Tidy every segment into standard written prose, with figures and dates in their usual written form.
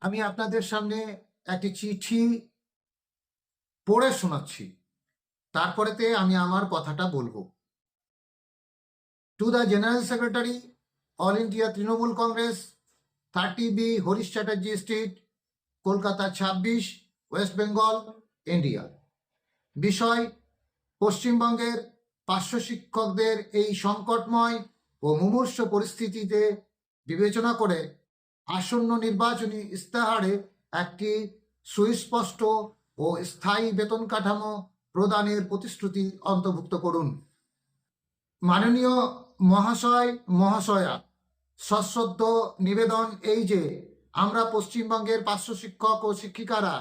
আমি আপনাদের সামনে একটি চিঠি পড়ে শোনাচ্ছি, তারপরেতে আমি আমার কথাটা বলবো। To the general secretary, all India Trinamool Congress, 30B Harish Chatterjee street, Kolkata 26, West Bengal, India. বিষয়: পশ্চিমবঙ্গের পার্শ্ব শিক্ষকদের এই সংকটময় ও মুমূর্ষু পরিস্থিতিতে বিবেচনা করে আসন্ন নির্বাচনী ইস্তাহারে একটি সুস্পষ্ট ও স্থায়ী বেতন কাঠামো প্রদানের প্রতিশ্রুতি অন্তর্ভুক্ত করুন। মাননীয় মহাশয় মহাশয়া, সশ্রদ্ধ নিবেদন এই যে আমরা পশ্চিমবঙ্গের পার্শ্ব শিক্ষক ও শিক্ষিকারা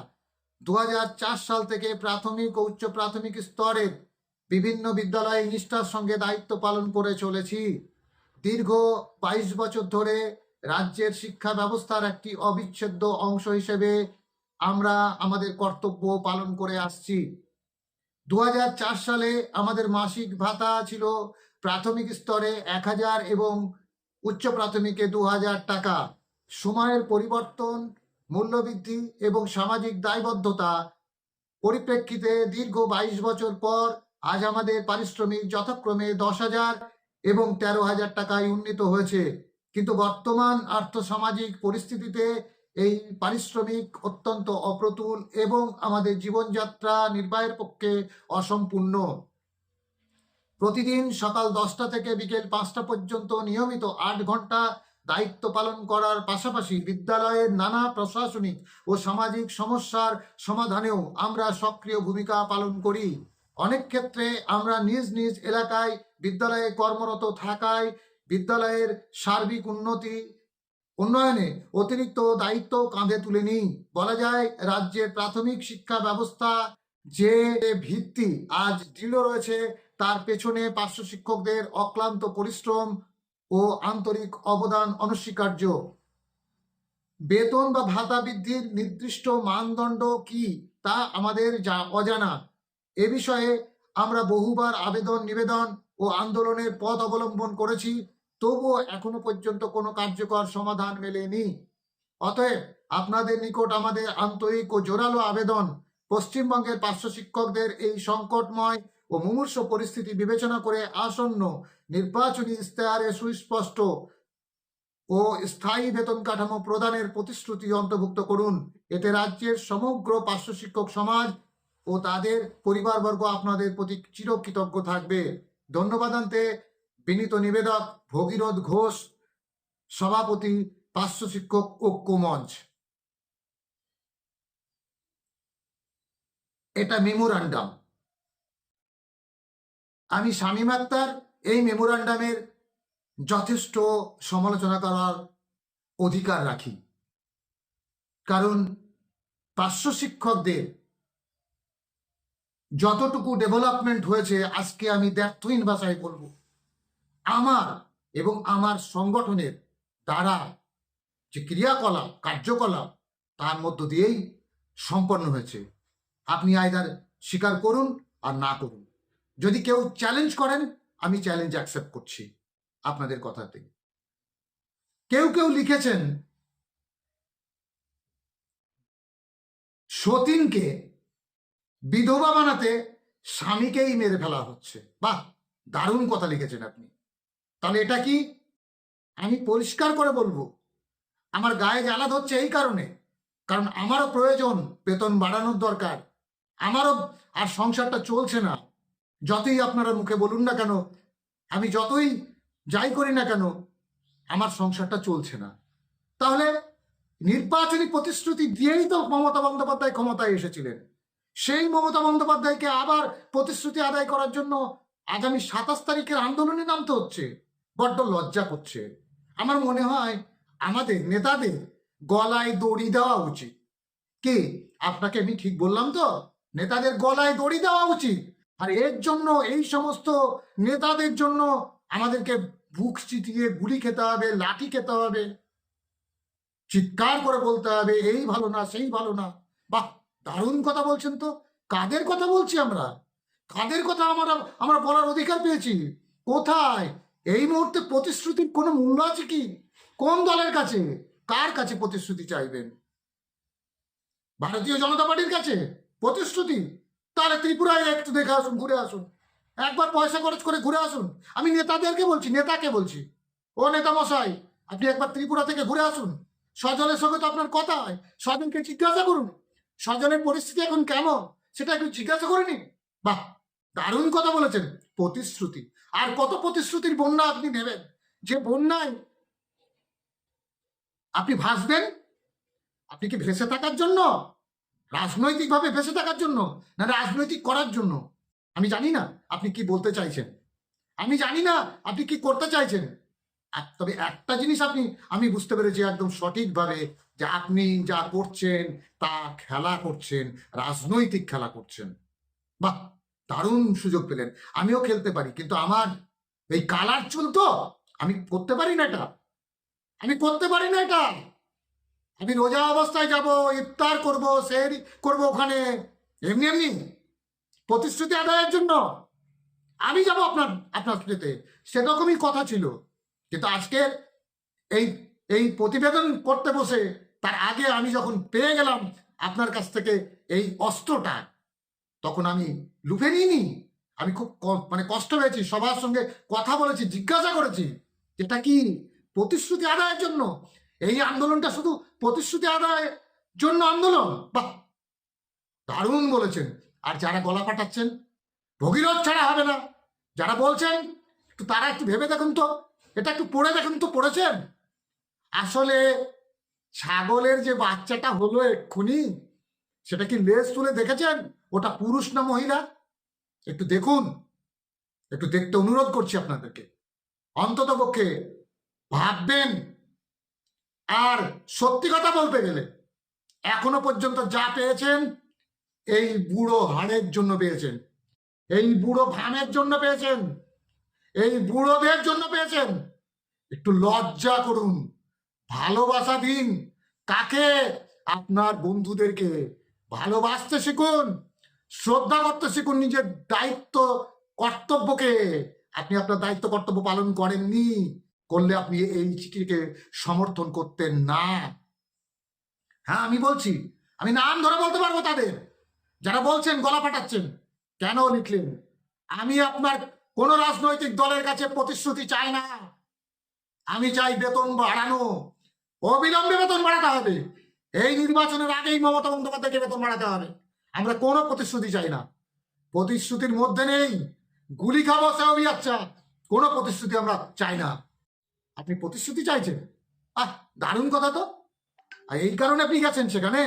2004 সাল থেকে প্রাথমিক ও উচ্চ প্রাথমিক স্তরের বিভিন্ন বিদ্যালয়ে নিষ্ঠার সঙ্গে দায়িত্ব পালন করে চলেছি। দীর্ঘ 22 বছর ধরে রাজ্যের শিক্ষা ব্যবস্থার একটি অবিচ্ছেদ্য অংশ হিসেবে আমরা আমাদের কর্তব্য পালন করে আসছি। 2004 সালে আমাদের মাসিক ভাতা ছিল প্রাথমিক স্তরে 1000 এবং উচ্চ প্রাথমিকে 2000 টাকা। সময়ের পরিবর্তন, মূল্যবৃদ্ধি এবং সামাজিক দায়বদ্ধতা পরিপ্রেক্ষিতে দীর্ঘ 22 বছর পর আজ আমাদের পারিশ্রমিক যথাক্রমে 10,000 এবং 13,000 টাকায় উন্নীত হয়েছে। কিন্তু বর্তমান আর্থসামাজিক পরিস্থিতিতে এই পারিশ্রমিক অত্যন্ত অপ্রতুল এবং আমাদের জীবনযাত্রা নির্বাহের পক্ষে অসম্পূর্ণ। প্রতিদিন সকাল 10টা থেকে বিকেল 5টা পর্যন্ত নিয়মিত 8 ঘন্টা দায়িত্ব পালন করার পাশাপাশি বিদ্যালয়ের নানা প্রশাসনিক ও সামাজিক সমস্যার সমাধানেও আমরা সক্রিয় ভূমিকা পালন করি। অনেক ক্ষেত্রে আমরা নিজ নিজ এলাকায় বিদ্যালয়ে কর্মরত থাকায় বিদ্যালয়ের সার্বিক উন্নয়নে অতিরিক্ত দায়িত্ব কাঁধে তুলে নিই। বলা যায়, রাজ্যের প্রাথমিক শিক্ষা ব্যবস্থা যে ভিত্তি আজ দৃঢ় রয়েছে, তার পেছনে পার্শ্ব শিক্ষকদের অক্লান্ত পরিশ্রম ও আন্তরিক অবদান অনস্বীকার্য। বেতন বা ভাতা বৃদ্ধির নির্দিষ্ট মানদণ্ড কি তা আমাদের অজানা। এ বিষয়ে আমরা বহুবার আবেদন নিবেদন ও আন্দোলনের পথ অবলম্বন করেছি, তবুও এখনো পর্যন্ত কোনো কার্যকর সমাধান মেলেনি। অতএব আপনাদের নিকট আমাদের আন্তরিক ও জোরালো আবেদন, পশ্চিমবঙ্গের পার্শ্ব শিক্ষকদের এই সংকটময় ও মুমূর্ষু পরিস্থিতি বিবেচনা করে আসন্ন নির্বাচনী ইস্তেহারে সুস্পষ্ট ও স্থায়ী বেতন কাঠামো প্রদানের প্রতিশ্রুতি অন্তর্ভুক্ত করুন। এতে রাজ্যের সমগ্র পার্শ্ব শিক্ষক সমাজ ও তাদের পরিবারবর্গ আপনাদের প্রতি চিরকৃতজ্ঞ থাকবে। ধন্যবাদান্তে বিনীত নিবেদক ভগীরথ ঘোষ, সভাপতি, পার্শ্ব শিক্ষক ঐক্য মঞ্চ। এটা মেমোরান্ডাম। আমি শামীম আক্তার এই মেমোরান্ডামের যথেষ্ট সমালোচনা করার অধিকার রাখি, কারণ পার্শ্ব শিক্ষকদের যতটুকু ডেভেলপমেন্ট হয়েছে, আজকে আমি দ্ব্যর্থহীন ভাষায় বলবো, আমার এবং আমার সংগঠনের দ্বারা যে ক্রিয়াকলাপ কার্যকলাপ তার মধ্য দিয়েই সম্পন্ন হয়েছে। আপনি আইদার স্বীকার করুন আর না করুন। যদি কেউ চ্যালেঞ্জ করেন, আমি চ্যালেঞ্জ অ্যাকসেপ্ট করছি আপনাদের কথাতে। কেউ কেউ লিখেছেন, সতীনকে বিধবা বানাতে স্বামীকেই মেরে ফেলা হচ্ছে। বাহ, দারুণ কথা লিখেছেন আপনি। তাহলে এটা কি? আমি পরিষ্কার করে বলবো, আমার গায়ে জ্বালা ধরছে এই কারণে, কারণ আমারও প্রয়োজন, বেতন বাড়ানোর দরকার। আমারও আর সংসারটা চলছে না। যতই আপনারা মুখে বলুন না কেন, আমি যতই যাই করি না কেন, আমার সংসারটা চলছে না। তাহলে নির্বাচনী প্রতিশ্রুতি দিয়েই তো মমতা বন্দ্যোপাধ্যায় ক্ষমতায় এসেছিলেন। সেই মমতা বন্দ্যোপাধ্যায়কে আবার প্রতিশ্রুতি আদায় করার জন্য আগামী 27 তারিখের আন্দোলনে নামতে হচ্ছে। বড্ড লজ্জা করছে। আমার মনে হয় আমাদের নেতাদের গলায় দড়ি দেওয়া উচিত। কি আপনাকে আমি ঠিক বললাম তো? নেতাদের গলায় দড়ি দেওয়া উচিত। আর এর জন্য, এই সমস্ত নেতাদের জন্য আমাদেরকে বুক চিতিয়ে গুলি খেতে হবে, লাঠি খেতে হবে, চিৎকার করে বলতে হবে এই ভালো না সেই ভালো না। বাহ, দারুণ কথা বলছেন তো। কাদের কথা বলছি আমরা? কাদের কথা আমরা বলার অধিকার পেয়েছি? কোথায়? এই মুহূর্তে প্রতিশ্রুতির কোনো মূল্য আছে কি? কোন দলের কাছে, কার কাছে প্রতিশ্রুতি চাইবেন? ভারতীয় জনতা পার্টির কাছে প্রতিশ্রুতি। তাহলে ত্রিপুরায় একটু দেখে আসুন, ঘুরে আসুন, একবার পয়সা খরচ করে ঘুরে আসুন। আমি নেতাদেরকে বলছি, নেতাকে বলছি, ও নেতা মশাই, আপনি একবার ত্রিপুরা থেকে ঘুরে আসুন। স্বজনের সঙ্গে তো আপনার কথা হয়, স্বজনকে জিজ্ঞাসা করুন স্বজনের পরিস্থিতি এখন কেমন, সেটা একটু জিজ্ঞাসা করে নিন। বাহ, দারুণ কথা বলেছেন। প্রতিশ্রুতি, আর কত প্রতিশ্রুতির বন্যা আপনি নেবেন, যে বন্যায় আপনি ভাসবেন। আপনি কি ভেসে থাকার জন্য, রাজনৈতিকভাবে ভেসে থাকার জন্য, না রাজনৈতিক করার জন্য? আমি জানি না আপনি কি বলতে চাইছেন, আমি জানি না আপনি কি করতে চাইছেন। তবে একটা জিনিস আমি বুঝতে পেরেছি একদম সঠিকভাবে, যে আপনি যা করছেন তা খেলা করছেন, রাজনৈতিক খেলা করছেন। বাহ, দারুণ সুযোগ পেলেন। আমিও খেলতে পারি, কিন্তু আমার এই কালার চুল তো, আমি করতে পারি না এটা, আমি করতে পারি না এটা। আমি রোজা অবস্থায় যাব, ইফতার করব, সেহরি করব ওখানে, এমনি এমনি প্রতিশ্রুতি আদায়ের জন্য আমি যাব আপনার আপনার স্ত্রীতে, সেরকমই কথা ছিল। কিন্তু আজকের এই এই প্রতিবেদন করতে বসে তার আগে আমি যখন পেয়ে গেলাম আপনার কাছ থেকে এই অস্ত্রটা, তখন আমি লুফে নিইনি। আমি খুব মানে কষ্ট পেয়েছি, সবার সঙ্গে কথা বলেছি, জিজ্ঞাসা করেছি এটা কি প্রতিশ্রুতি আদায়ের জন্য? এই আন্দোলনটা শুধু প্রতিশ্রুতি আদায়ের জন্য আন্দোলন? বাহ, দারুণ বলেছেন। আর যারা গলা পাঠাচ্ছেন, ভগীরথ ছাড়া হবে না, যারা বলছেন তারা একটু ভেবে দেখুন তো, এটা একটু পড়ে দেখুন তো, পড়েছেন? আসলে ছাগলের যে বাচ্চাটা হলো এক্ষুনি, সেটা কি লেজ তুলে দেখেছেন ওটা পুরুষ না মহিলা? একটু দেখুন, একটু দেখতে অনুরোধ করছি আপনাদেরকে, অন্তত পক্ষে ভাববেন। আর সত্যি কথা বলতে গেলে এখনো পর্যন্ত যা পেয়েছেন এই বুড়ো হাড়ের জন্য পেয়েছেন, এই বুড়ো ভামের জন্য পেয়েছেন, এই বুড়োদের জন্য পেয়েছেন। একটু লজ্জা করুন, ভালোবাসা দিন। কাকে? আপনার বন্ধুদেরকে। ভালোবাসতে শিখুন, শ্রদ্ধা করতে শিখুন নিজের দায়িত্ব কর্তব্যকে। আপনি আপনার দায়িত্ব কর্তব্য পালন করেননি, করলে আপনি এই চিঠিকে সমর্থন করতেন না। হ্যাঁ, আমি বলছি, আমি নাম ধরে বলতে পারবো তাদের, যারা বলছেন গলা ফাটাচ্ছেন। কেন লিখলেন? আমি আপনার কোন রাজনৈতিক দলের কাছে প্রতিশ্রুতি চাই না। আমি চাই বেতন বাড়ানো, অবিলম্বে বেতন বাড়াতে হবে। এই নির্বাচনের আগেই মমতা বন্দ্যোপাধ্যায়কে বেতন বাড়াতে হবে। আমরা কোনো প্রতিশ্রুতি চাই না, প্রতিশ্রুতির মধ্যে নেই। গুলি খাবো সেও আচ্ছা, কোনো প্রতিশ্রুতি আমরা চাই না। আপনি প্রতিশ্রুতি চাইছেন? আহ, দারুণ কথা তো। আর এই কারণে আপনি গেছেন সেখানে,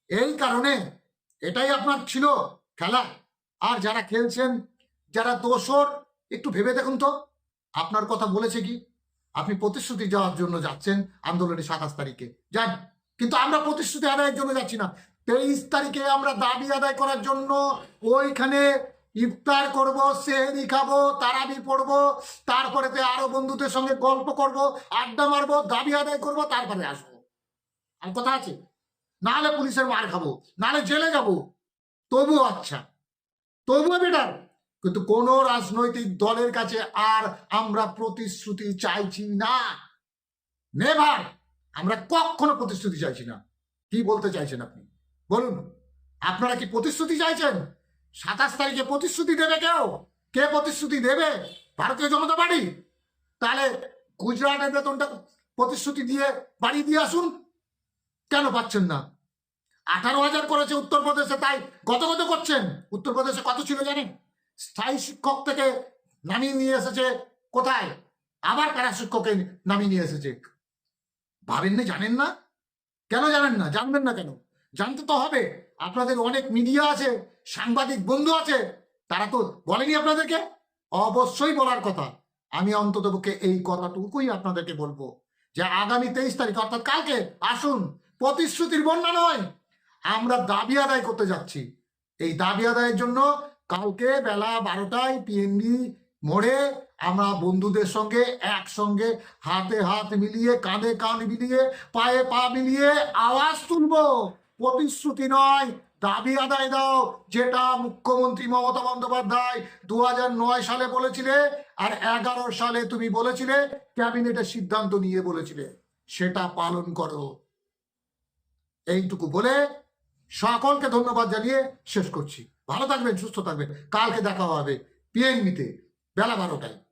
এই কারণে, এটাই আপনার ছিল খেলা। আর যারা খেলছেন, যারা দোসর, একটু ভেবে দেখুন তো আপনার কথা বলেছে কি? আপনি প্রতিশ্রুতি যাওয়ার জন্য যাচ্ছেন আন্দোলনের 27 তারিখে, যান, কিন্তু আমরা প্রতিশ্রুতি আদায়ের জন্য যাচ্ছি না। 23 তারিখে আমরা দাবি আদায় করার জন্য ওইখানে ইফতার করব, সেহরি খাবো, তারাবি পড়বো, তারপরেতে আরো বন্ধুদের সঙ্গে গল্প করব, আড্ডা মারবো, দাবি আদায় করব, তারপরে আসবো। আর কথা আছে, নাহলে পুলিশের মার খাবো, নাহলে জেলে যাব, তবুও আচ্ছা, তবুও বেটার। কিন্তু কোন রাজনৈতিক দলের কাছে আর আমরা প্রতিশ্রুতি চাইছি না, নেভার। আমরা কখনো প্রতিশ্রুতি চাইছি না। কি বলতে চাইছেন আপনি বলুন? আপনারা কি প্রতিশ্রুতি চাইছেন? 27 তারিখে প্রতিশ্রুতি দেবে কেউ? কে প্রতিশ্রুতি দেবে? ভারতীয় জনতা পার্টি। তাহলে গুজরাটের বেতনটা প্রতিশ্রুতি দিয়ে বাড়িয়ে দিয়ে আসুন। কেন পাচ্ছেন না? 18,000 করেছে উত্তরপ্রদেশে, তাই গত করছেন। উত্তরপ্রদেশে কত ছিল জানেন? স্থায়ী শিক্ষক থেকে নামিয়ে নিয়ে এসেছে কোথায়? আবার প্যারা শিক্ষককে নামিয়ে নিয়ে এসেছে। ভাবেননি, জানেন না? কেন জানেন না? জানবেন না কেন? জানতে তো হবে। আপনাদের অনেক মিডিয়া আছে, সাংবাদিক বন্ধু আছে, তারা তো বলেনি আপনাদেরকে? অবশ্যই বলার কথা। আমি অন্ততপক্ষে এই কথাটুকুই আপনাদেরকে বলবো, যে আগামী 23 তারিখ অর্থাৎ কালকে আসুন। প্রতিশ্রুতির বন্যা নয়, আমরা দাবি আদায় করতে যাচ্ছি। এই দাবি আদায়ের জন্য কালকে বেলা 12টায় পিএনবি মোড়ে আমরা বন্ধুদের সঙ্গে একসঙ্গে হাতে হাত মিলিয়ে, কাঁধে কাঁধ মিলিয়ে, পায়ে পা মিলিয়ে আওয়াজ তুলবো। প্রতিশ্রুতি নয়, দাবি আদায় দাও, যেটা মুখ্যমন্ত্রী মমতা বন্দ্যোপাধ্যায় 2009 সালে বলেছিলে, আর 11 সালে তুমি বলেছিলে, ক্যাবিনেটের সিদ্ধান্ত নিয়ে বলেছিলে, সেটা পালন করো। এইটুকু বলে সকলকে ধন্যবাদ জানিয়ে শেষ করছি। ভালো থাকবেন, সুস্থ থাকবেন। কালকে দেখা হবে পিএনবিতে বেলা 12টায়।